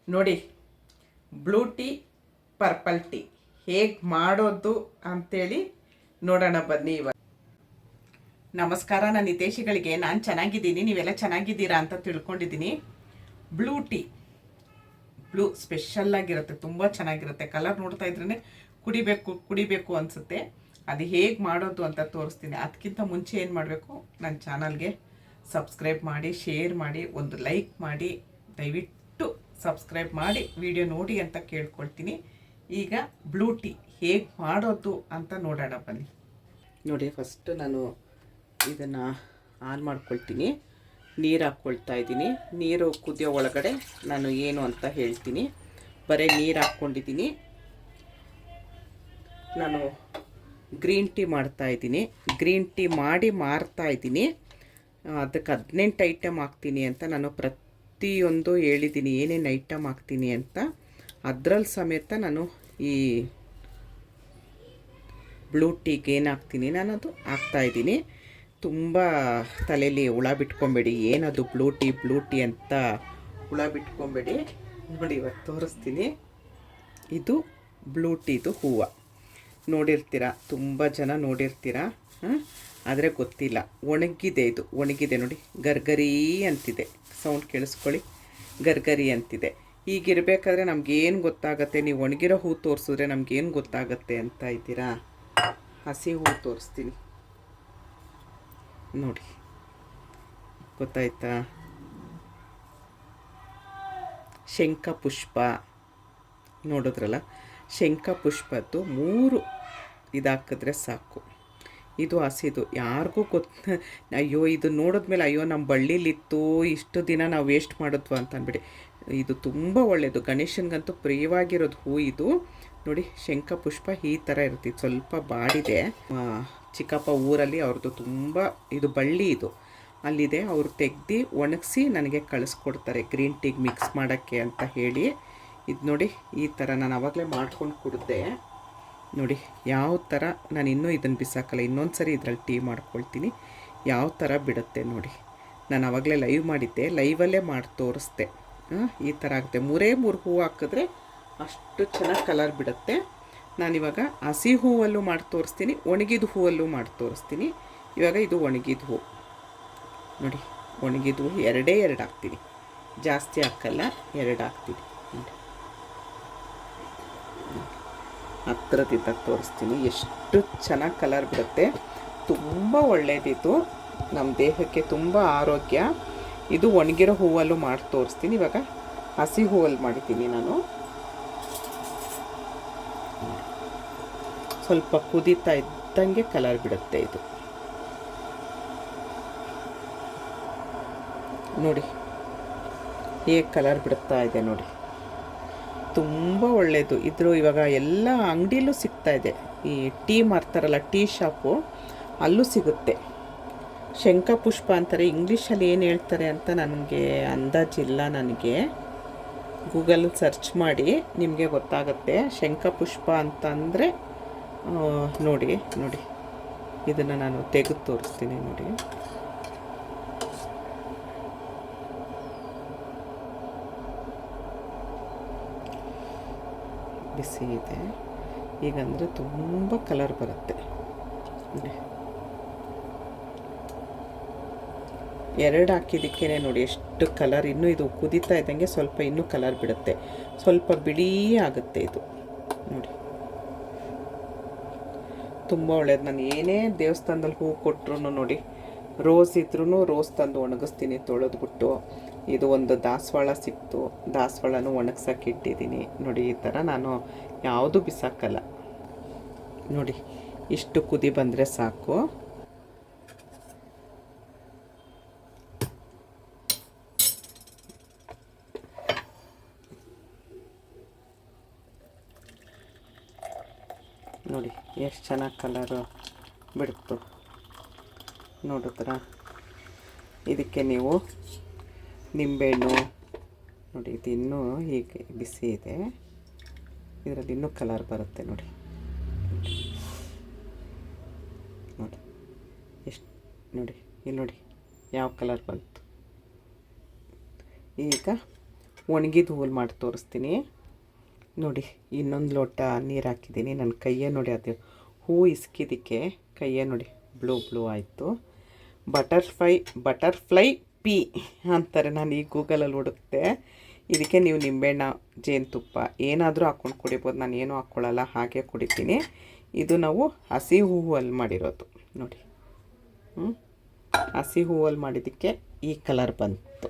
ನೋಡಿ, blue tea purple tea ಹೇಗೆ ಮಾಡೋದು ಅಂತೇಳಿ ನೋಡೋಣ ಬನ್ನಿ. ಇವಾಗ ನಮಸ್ಕಾರ. ನನ್ನ ಹಿತೈಷಿಗಳಿಗೆ ನಾನು ಚೆನ್ನಾಗಿದ್ದೀನಿ, ನೀವೆಲ್ಲ ಚೆನ್ನಾಗಿದ್ದೀರಾ ಅಂತ ತಿಳ್ಕೊಂಡಿದ್ದೀನಿ. ಬ್ಲೂ ಟೀ ಸ್ಪೆಷಲ್ ಆಗಿರುತ್ತೆ, ತುಂಬ ಚೆನ್ನಾಗಿರುತ್ತೆ. ಕಲರ್ ನೋಡ್ತಾ ಇದ್ರೇ ಕುಡಿಬೇಕು ಅನಿಸುತ್ತೆ. ಅದು ಹೇಗೆ ಮಾಡೋದು ಅಂತ ತೋರಿಸ್ತೀನಿ. ಅದಕ್ಕಿಂತ ಮುಂಚೆ ಏನು ಮಾಡಬೇಕು, ನನ್ನ ಚಾನಲ್ಗೆ ಸಬ್ಸ್ಕ್ರೈಬ್ ಮಾಡಿ, ಶೇರ್ ಮಾಡಿ, ಒಂದು ಲೈಕ್ ಮಾಡಿ. ದಯವಿಟ್ಟು ಸಬ್ಸ್ಕ್ರೈಬ್ ಮಾಡಿ ವಿಡಿಯೋ ನೋಡಿ ಅಂತ ಕೇಳ್ಕೊಳ್ತೀನಿ. ಈಗ ಬ್ಲೂ ಟೀ ಹೇಗೆ ಮಾಡೋದು ಅಂತ ನೋಡೋಣ ಬನ್ನಿ. ನೋಡಿ, ಫಸ್ಟ್ ನಾನು ಇದನ್ನು ಆನ್ ಮಾಡ್ಕೊಳ್ತೀನಿ. ನೀರು ಹಾಕ್ಕೊಳ್ತಾ ಇದ್ದೀನಿ. ನೀರು ಕುದಿಯೋ ಒಳಗಡೆ ನಾನು ಏನು ಅಂತ ಹೇಳ್ತೀನಿ. ಬರೀ ನೀರು ಹಾಕ್ಕೊಂಡಿದ್ದೀನಿ. ನಾನು ಗ್ರೀನ್ ಟೀ ಮಾಡ್ತಾಯಿದ್ದೀನಿ. ಗ್ರೀನ್ ಟೀ ಮಾಡಿ ಮಾರ್ತಾಯಿದ್ದೀನಿ. ಅದಕ್ಕೆ 18 ಐಟಮ್ ಹಾಕ್ತೀನಿ ಅಂತ ನಾನು ಪ್ರತಿಯೊಂದು ಹೇಳಿದ್ದೀನಿ, ಏನೇನು ಐಟಮ್ ಹಾಕ್ತೀನಿ ಅಂತ. ಅದರಲ್ಲಿ ಸಮೇತ ನಾನು ಈ ಬ್ಲೂ ಟೀಗೆ ಏನು ಹಾಕ್ತೀನಿ ನಾನು ಅದು ಹಾಕ್ತಾಯಿದ್ದೀನಿ. ತುಂಬ ತಲೆಯಲ್ಲಿ ಹುಳ ಬಿಟ್ಕೊಬೇಡಿ, ಏನದು ಬ್ಲೂ ಟೀ ಅಂತ ಹುಳ ಬಿಟ್ಕೊಬೇಡಿ. ನೋಡಿ, ಇವತ್ತು ತೋರಿಸ್ತೀನಿ. ಇದು ಬ್ಲೂ ಟೀದು ಹೂವು ನೋಡಿರ್ತೀರ, ತುಂಬ ಜನ ನೋಡಿರ್ತೀರ, ಆದರೆ ಗೊತ್ತಿಲ್ಲ. ಒಣಗಿದೆ ನೋಡಿ, ಗರ್ಗರಿ ಅಂತಿದೆ. ಸೌಂಡ್ ಕೇಳಿಸ್ಕೊಳ್ಳಿ, ಗರ್ಗರಿ ಅಂತಿದೆ. ಈಗಿರಬೇಕಾದ್ರೆ ನಮಗೇನು ಗೊತ್ತಾಗತ್ತೆ? ನೀವು ಒಣಗಿರೋ ಹೂ ತೋರಿಸಿದ್ರೆ ನಮಗೇನು ಗೊತ್ತಾಗತ್ತೆ ಅಂತ ಇದ್ದೀರಾ? ಹಸಿ ಹೂ ತೋರಿಸ್ತೀನಿ ನೋಡಿ, ಗೊತ್ತಾಯ್ತಾ? ಶಂಖ ಪುಷ್ಪ ನೋಡಿದ್ರಲ್ಲ, ಶಂಖ ಪುಷ್ಪದ್ದು 3 ಇದಾಕಿದ್ರೆ ಸಾಕು. ಇದು ಹಸಿದು. ಯಾರಿಗೂ ಅಯ್ಯೋ ಇದು ನೋಡಿದ್ಮೇಲೆ ಅಯ್ಯೋ ನಮ್ಮ ಬಳ್ಳಿಲಿತ್ತು, ಇಷ್ಟು ದಿನ ನಾವು ವೇಸ್ಟ್ ಮಾಡಿದ್ವು ಅಂತ ಅಂದ್ಬಿಡಿ. ಇದು ತುಂಬ ಒಳ್ಳೆಯದು. ಗಣೇಶನಿಗಂತೂ ಪ್ರಿಯವಾಗಿರೋದು ಹೂ ಇದು. ನೋಡಿ, ಶಂಖ ಪುಷ್ಪ ಈ ಥರ ಇರ್ತಿತ್ತು. ಸ್ವಲ್ಪ ಬಾಡಿದೆ. ಚಿಕ್ಕಪ್ಪ ಊರಲ್ಲಿ ಅವ್ರದ್ದು ತುಂಬ ಇದು ಬಳ್ಳಿ ಇದು ಅಲ್ಲಿದೆ. ಅವರು ತೆಗ್ದು ಒಣಗಿಸಿ ನನಗೆ ಕಳಿಸ್ಕೊಡ್ತಾರೆ ಗ್ರೀನ್ ಟೀಗೆ ಮಿಕ್ಸ್ ಮಾಡೋಕ್ಕೆ ಅಂತ ಹೇಳಿ. ಇದು ನೋಡಿ, ಈ ಥರ ನಾನು ಆವಾಗಲೇ ಮಾಡ್ಕೊಂಡು ಕುಡಿದೆ. ನೋಡಿ ಯಾವ ಥರ. ನಾನು ಇನ್ನೂ ಇದನ್ನು ಬಿಸಾಕಲ್ಲ, ಇನ್ನೊಂದು ಸರಿ ಇದರಲ್ಲಿ ಟೀ ಮಾಡ್ಕೊಳ್ತೀನಿ. ಯಾವ ಥರ ಬಿಡುತ್ತೆ ನೋಡಿ. ನಾನು ಆವಾಗಲೇ ಲೈವ್ ಮಾಡಿದ್ದೆ, ಲೈವಲ್ಲೇ ಮಾಡಿ ತೋರಿಸ್ದೆ. ಈ ಥರ ಆಗುತ್ತೆ. 3 ಹೂವು ಹಾಕಿದ್ರೆ ಅಷ್ಟು ಚೆನ್ನಾಗಿ ಕಲರ್ ಬಿಡುತ್ತೆ. ನಾನಿವಾಗ ಹಸಿ ಹೂವಲ್ಲೂ ಮಾಡಿ ತೋರಿಸ್ತೀನಿ, ಒಣಗಿದ ಹೂವಲ್ಲೂ ಮಾಡಿ ತೋರಿಸ್ತೀನಿ. ಇವಾಗ ಇದು ಒಣಗಿದ ಹೂವು ನೋಡಿ, ಒಣಗಿದ ಹೂವು 2 ಹಾಕ್ತೀನಿ, ಜಾಸ್ತಿ ಹಾಕಲ್ಲ, 2 ಹಾಕ್ತೀನಿ. ಹತ್ತಿರದಿಂದ ತೋರಿಸ್ತೀನಿ ಎಷ್ಟು ಚೆನ್ನಾಗಿ ಕಲರ್ ಬಿಡುತ್ತೆ. ತುಂಬ ಒಳ್ಳೆಯದಿದು, ನಮ್ಮ ದೇಹಕ್ಕೆ ತುಂಬ ಆರೋಗ್ಯ. ಇದು ಒಣಗಿರೋ ಹೂವಲ್ಲೂ ಮಾಡಿ ತೋರಿಸ್ತೀನಿ. ಇವಾಗ ಹಸಿ ಹೂವಲ್ಲಿ ಮಾಡಿದ್ದೀನಿ ನಾನು. ಸ್ವಲ್ಪ ಕುದೀತಾ ಇದ್ದಂಗೆ ಕಲರ್ ಬಿಡುತ್ತೆ ಇದು ನೋಡಿ, ಹೇಗೆ ಕಲರ್ ಬಿಡುತ್ತಾ ಇದೆ ನೋಡಿ. ತುಂಬ ಒಳ್ಳೆಯದು. ಇದ್ರ ಇವಾಗ ಎಲ್ಲ ಅಂಗಡಿಯಲ್ಲೂ ಸಿಗ್ತಾ ಇದೆ. ಈ ಟೀ ಮಾರ್ತಾರಲ್ಲ, ಟೀ ಶಾಪು, ಅಲ್ಲೂ ಸಿಗುತ್ತೆ. ಶಂಖ ಪುಷ್ಪ ಅಂತಾರೆ, ಇಂಗ್ಲೀಷಲ್ಲಿ ಏನು ಹೇಳ್ತಾರೆ ಅಂತ ನನಗೆ ಅಂದಾಜಿಲ್ಲ. ನನಗೆ ಗೂಗಲ್ ಸರ್ಚ್ ಮಾಡಿ ನಿಮಗೆ ಗೊತ್ತಾಗುತ್ತೆ. ಶಂಖ ಪುಷ್ಪ ಅಂತಂದರೆ ನೋಡಿ, ಇದನ್ನು ನಾನು ತೆಗೆದು ತೋರಿಸ್ತೀನಿ ನೋಡಿ. ಬಿಸಿ ಇದೆ ಈಗಂದರೆ ತುಂಬ ಕಲರ್ ಬರುತ್ತೆ ನೋಡಿ. 2 ಹಾಕಿದ್ದಕ್ಕೇ ನೋಡಿ ಎಷ್ಟು ಕಲರ್. ಇನ್ನೂ ಇದು ಕುದೀತಾ ಇದ್ದಂಗೆ ಸ್ವಲ್ಪ ಇನ್ನೂ ಕಲರ್ ಬಿಡುತ್ತೆ, ಸ್ವಲ್ಪ ಬಿಳಿ ಆಗುತ್ತೆ ಇದು ನೋಡಿ. ತುಂಬ ಒಳ್ಳೆಯದು. ನಾನು ಏನೇ ದೇವಸ್ಥಾನದಲ್ಲಿ ಹೂ ಕೊಟ್ಟರು ನೋಡಿ, ರೋಸ್ ಇದ್ರೂ ರೋಸ್ ತಂದು ಒಣಗಿಸ್ತೀನಿ ತೊಳೆದ್ಬಿಟ್ಟು. ಇದು ಒಂದು ದಾಸವಾಳ ಸಿಕ್ತು, ದಾಸವಾಳನೂ ಒಣಗ್ಸೋಕೆ ಇಟ್ಟಿದ್ದೀನಿ ನೋಡಿ. ಈ ಥರ ನಾನು ಯಾವುದು ಬಿಸಾಕಲ್ಲ ನೋಡಿ. ಇಷ್ಟು ಕುದಿ ಬಂದರೆ ಸಾಕು. ನೋಡಿ ಎಷ್ಟು ಚೆನ್ನಾಗಿ ಕಲರು ಬಿಡ್ತು ನೋಡಿದ್ರ. ಇದಕ್ಕೆ ನೀವು ನಿಂಬೆಹಣ್ಣು ನೋಡಿ, ಇದು ಇನ್ನೂ ಹೀಗೆ ಬಿಸಿ ಇದೆ, ಇದರಲ್ಲಿ ಇನ್ನೂ ಕಲರ್ ಬರುತ್ತೆ ನೋಡಿ. ಎಷ್ಟು ನೋಡಿ, ಇಲ್ಲಿ ನೋಡಿ ಯಾವ ಕಲರ್ ಬಂತು. ಈಗ ಒಣಗಿದ ಹೂವು ಮಾಡಿ ತೋರಿಸ್ತೀನಿ ನೋಡಿ. ಇನ್ನೊಂದು ಲೋಟ ನೀರು ಹಾಕಿದ್ದೀನಿ. ನನ್ನ ಕೈಯೇ ನೋಡಿ, ಅದು ಹೂವು ಇಸ್ಕಿದ್ದಕ್ಕೆ ಕೈಯೇ ನೋಡಿ ಬ್ಲೂ ಆಯಿತು. ಬಟರ್ಫ್ಲೈ ಪೀ ಅಂತಾರೆ. ನಾನು ಈ ಗೂಗಲಲ್ಲಿ ಹುಡುಕ್ತೆ. ಇದಕ್ಕೆ ನೀವು ನಿಂಬೆಹಣ್ಣು, ಜೇನುತುಪ್ಪ ಏನಾದರೂ ಹಾಕ್ಕೊಂಡು ಕುಡಿಬೋದು. ನಾನು ಏನೂ ಹಾಕ್ಕೊಳ್ಳಲ್ಲ, ಹಾಗೆ ಕುಡಿತೀನಿ. ಇದು ನಾವು ಹಸಿ ಹೂವಲ್ಲಿ ಮಾಡಿರೋದು ನೋಡಿ. ಹಸಿ ಹೂವಲ್ಲಿ ಮಾಡಿದ್ದಕ್ಕೆ ಈ ಕಲರ್ ಬಂತು.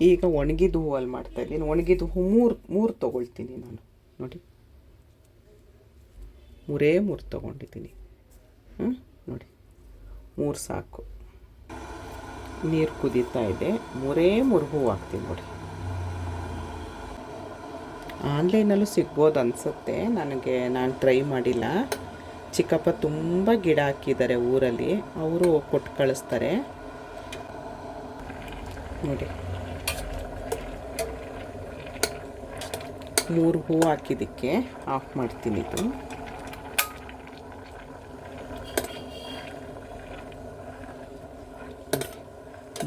ಈಗ ಒಣಗಿದ ಹೂವಲ್ಲಿ ಮಾಡ್ತಾಯಿದ್ದೀನಿ. ಒಣಗಿದ ಹೂವು ಮೂರು ತೊಗೊಳ್ತೀನಿ ನಾನು ನೋಡಿ. ಮೂರು ತೊಗೊಂಡಿದ್ದೀನಿ. ನೋಡಿ, 3 ಸಾಕು. ನೀರು ಕುದೀತಾ ಇದೆ. 3 ಹೂವು ಹಾಕ್ತೀನಿ ನೋಡಿ. ಆನ್ಲೈನಲ್ಲೂ ಸಿಗ್ಬೋದು ಅನಿಸುತ್ತೆ ನನಗೆ, ನಾನು ಟ್ರೈ ಮಾಡಿಲ್ಲ. ಚಿಕ್ಕಪ್ಪ ತುಂಬ ಗಿಡ ಹಾಕಿದ್ದಾರೆ ಊರಲ್ಲಿ, ಅವರು ಕೊಟ್ಟು ಕಳಿಸ್ತಾರೆ ನೋಡಿ. 3 ಹೂವು ಹಾಕಿದ್ದಕ್ಕೆ ಆಫ್ ಮಾಡ್ತೀನಿ. ಇದು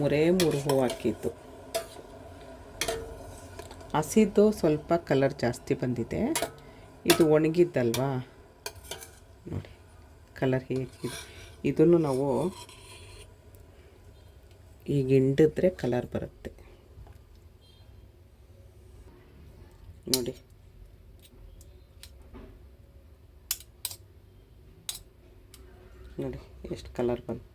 ಮೂರು ಹೂವು ಹಾಕಿದ್ದು. ಹಸಿದ್ದು ಸ್ವಲ್ಪ ಕಲರ್ ಜಾಸ್ತಿ ಬಂದಿದೆ. ಇದು ಒಣಗಿದ್ದಲ್ವಾ ನೋಡಿ ಕಲರ್ ಹೇಗಿದೆ. ಇದನ್ನು ನಾವು ಈಗ ಹಿಂಡಿದ್ರೆ ಕಲರ್ ಬರುತ್ತೆ ನೋಡಿ. ನೋಡಿ ಎಷ್ಟು ಕಲರ್ ಬಂತು.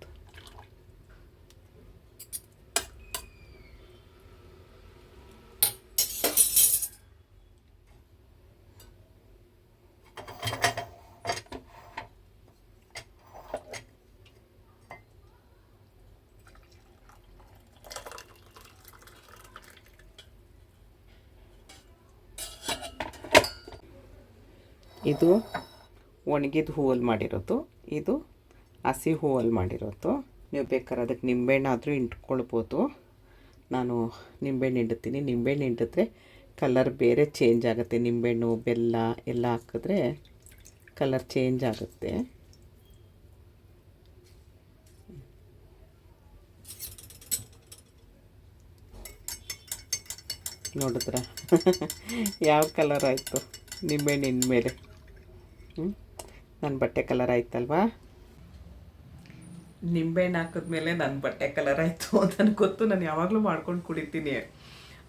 ಇದು ಒಣಗಿದ ಹೂವಲ್ಲಿ ಮಾಡಿರೋದು, ಇದು ಹಸಿ ಹೂವಲ್ಲಿ ಮಾಡಿರೋದು. ನೀವು ಬೇಕಾದ್ರೆ ಅದಕ್ಕೆ ನಿಂಬೆಹಣ್ಣಾದರೂ ಹಿಂಡ್ಕೊಳ್ಬೋದು. ನಾನು ನಿಂಬೆಹಣ್ಣು ಹಿಂಡ್ತೀನಿ. ನಿಂಬೆಹಣ್ಣು ಹಿಂಡಿದ್ರೆ ಕಲರ್ ಬೇರೆ ಚೇಂಜ್ ಆಗುತ್ತೆ. ನಿಂಬೆಹಣ್ಣು, ಬೆಲ್ಲ ಎಲ್ಲ ಹಾಕಿದ್ರೆ ಕಲರ್ ಚೇಂಜ್ ಆಗುತ್ತೆ. ನೋಡಿದ್ರ ಯಾವ ಕಲರ್ ಆಯಿತು ನಿಂಬೆಹಣ್ಣಿನ ಮೇಲೆ. ನನ್ನ ಬಟ್ಟೆ ಕಲರ್ ಆಯ್ತಲ್ವಾ. ನಿಂಬೆಹಣ್ಣು ಹಾಕಿದ್ಮೇಲೆ ನನ್ನ ಬಟ್ಟೆ ಕಲರ್ ಆಯಿತು. ನನಗೆ ಗೊತ್ತು, ನಾನು ಯಾವಾಗಲೂ ಮಾಡ್ಕೊಂಡು ಕುಡಿತೀನಿ.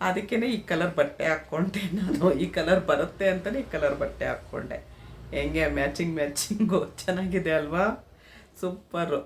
ಅದಕ್ಕೇ ಈ ಕಲರ್ ಬಟ್ಟೆ ಹಾಕ್ಕೊಂಡೆ ನಾನು. ಈ ಕಲರ್ ಬರುತ್ತೆ ಅಂತಲೇ ಈ ಕಲರ್ ಬಟ್ಟೆ ಹಾಕ್ಕೊಂಡೆ. ಹೆಂಗೆ ಮ್ಯಾಚಿಂಗು ಚೆನ್ನಾಗಿದೆ ಅಲ್ವಾ, ಸೂಪರು.